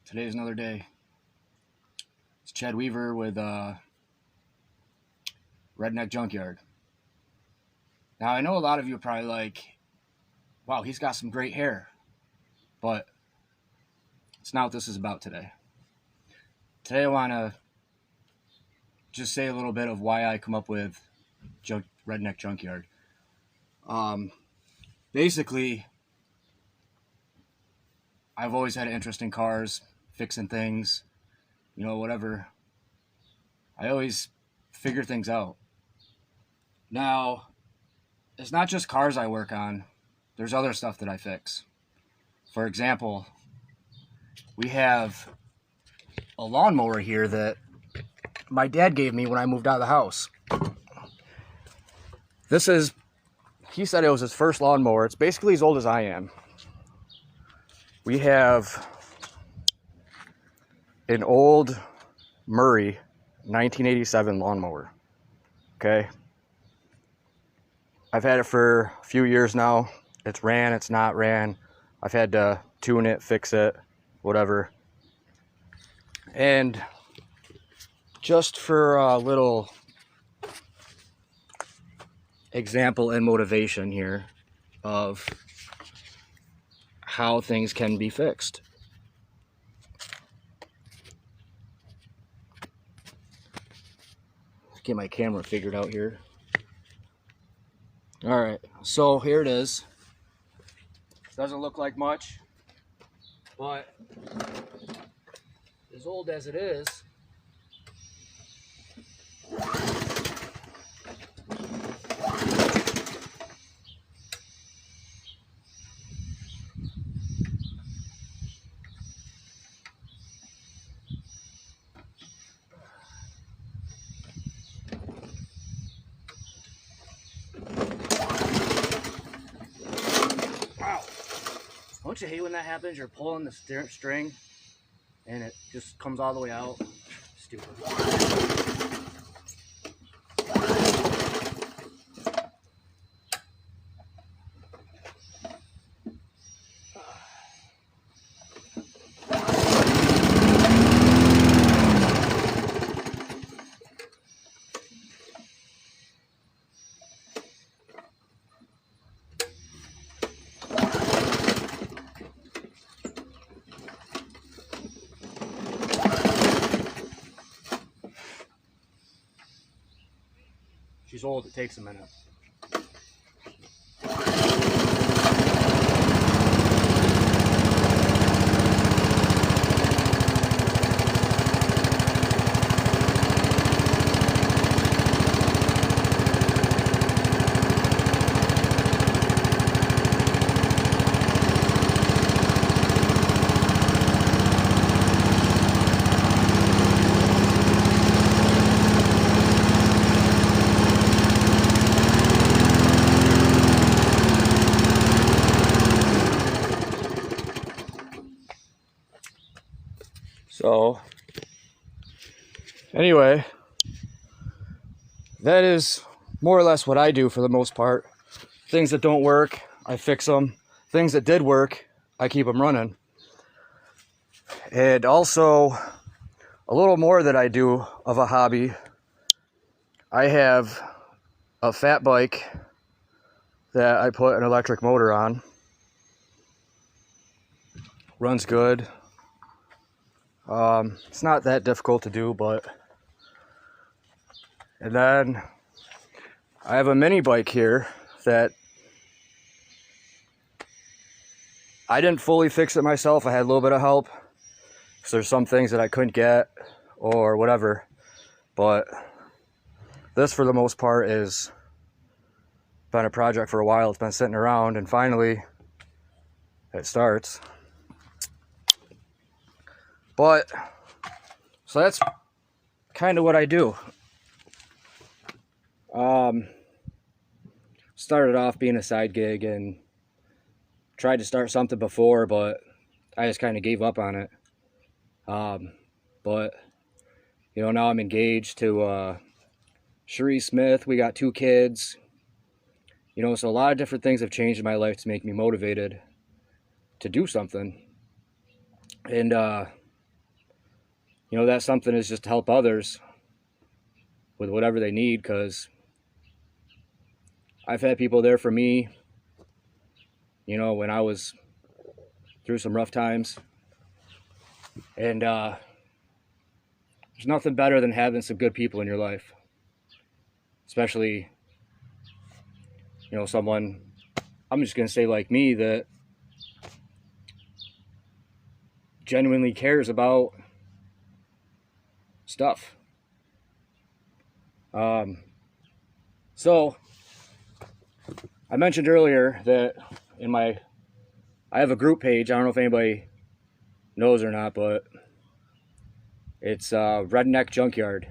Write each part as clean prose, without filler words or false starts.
Today's another day. It's Chad Weaver with Redneck Junkyard. Now, I know a lot of you are probably like, wow, he's got some great hair. But it's not what this is about today. Today, I want to just say a little bit of why I come up with Redneck Junkyard. Basically, I've always had an interest in cars, fixing things, whatever. I always figure things out. Now, it's not just cars I work on. There's other stuff that I fix. For example, we have a lawnmower here that my dad gave me when I moved out of the house. He said it was his first lawnmower. It's basically as old as I am. We have an old Murray 1987 lawnmower. Okay. I've had it for a few years now. It's ran, it's not ran. I've had to tune it, fix it, whatever. And just for a little example and motivation here of how things can be fixed. Get my camera figured out here. All right, so here it is. Doesn't look like much, but as old as it is, don't you hate when that happens? You're pulling the string and it just comes all the way out. Stupid. She's old, it takes a minute. So, anyway, that is more or less what I do for the most part. Things that don't work, I fix them. Things that did work, I keep them running. And also, a little more that I do of a hobby, I have a fat bike that I put an electric motor on. Runs good. It's not that difficult to do, and then I have a mini bike here that I didn't fully fix it myself. I had a little bit of help because there's some things that I couldn't get or whatever, but this for the most part is been a project for a while. It's been sitting around and finally it starts. But, so that's kind of what I do. Started off being a side gig and tried to start something before, but I just kind of gave up on it. But, now I'm engaged to Cherie Smith. We got 2 kids. So a lot of different things have changed in my life to make me motivated to do something. And you know, that something is just to help others with whatever they need, because I've had people there for me, you know, when I was through some rough times. And there's nothing better than having some good people in your life, especially, you know, someone, I'm just going to say like me, that genuinely cares about stuff. So I mentioned earlier that I have a group page. I don't know if anybody knows or not, but it's Redneck Junkyard.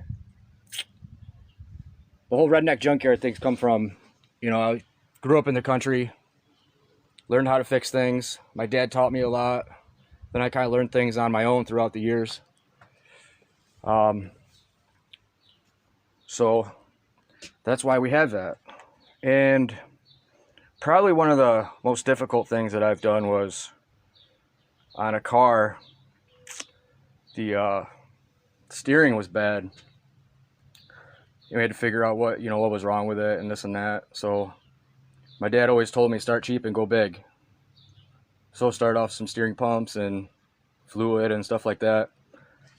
The whole Redneck Junkyard thing's come from, you know, I grew up in the country, learned how to fix things. My dad taught me a lot. Then I kind of learned things on my own throughout the years. So that's why we have that. And probably one of the most difficult things that I've done was on a car, the steering was bad. We had to figure out what was wrong with it and this and that. So my dad always told me, start cheap and go big. So start off some steering pumps and fluid and stuff like that.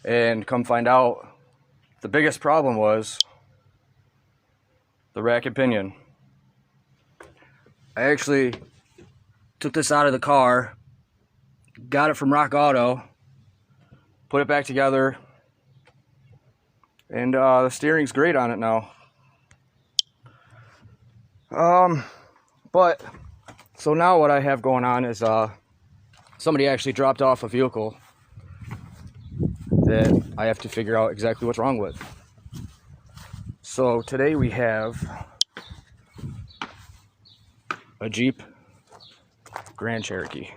And come find out, the biggest problem was the rack and pinion. I actually took this out of the car, got it from Rock Auto, put it back together, and the steering's great on it now. But so now what I have going on is somebody actually dropped off a vehicle that I have to figure out exactly what's wrong with. So today we have a Jeep Grand Cherokee.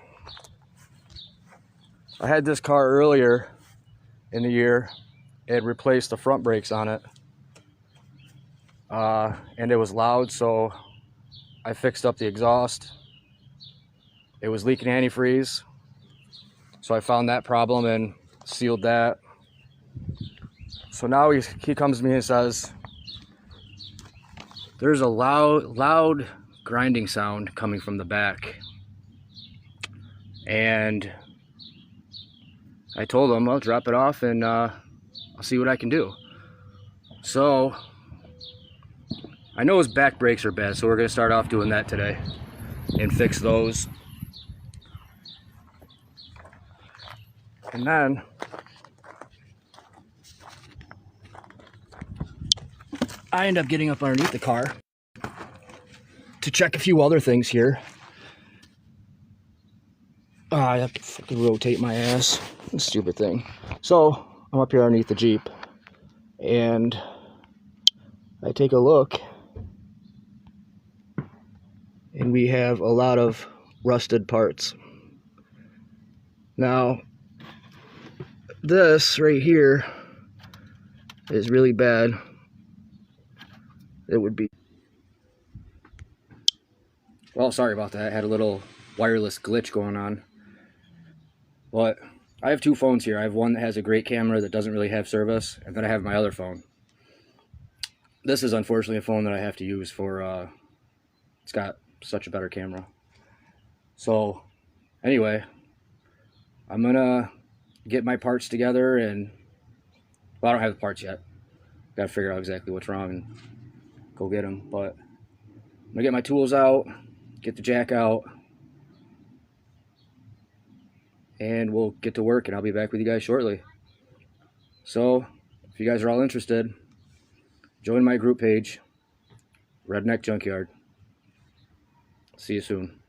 I had this car earlier in the year. It had replaced the front brakes on it, and it was loud, so I fixed up the exhaust. It was leaking antifreeze, so I found that problem and sealed that. So now he comes to me and says, there's a loud grinding sound coming from the back. And I told him, I'll drop it off and I'll see what I can do. So I know his back brakes are bad, so we're going to start off doing that today and fix those. And then I end up getting up underneath the car to check a few other things here. I have to fucking rotate my ass. Stupid thing. So I'm up here underneath the Jeep and I take a look and we have a lot of rusted parts. Now this right here is really bad. It would be, well, sorry about that. I had a little wireless glitch going on. But I have two phones here. I have one that has a great camera that doesn't really have service, and then I have my other phone. This is unfortunately a phone that I have to use for, it's got such a better camera. So anyway, I'm gonna get my parts together and, well, I don't have the parts yet. Gotta figure out exactly what's wrong and go get them. But I'm gonna get my tools out, get the jack out, and we'll get to work, and I'll be back with you guys shortly. So if you guys are all interested, join my group page, Redneck Junkyard. See you soon.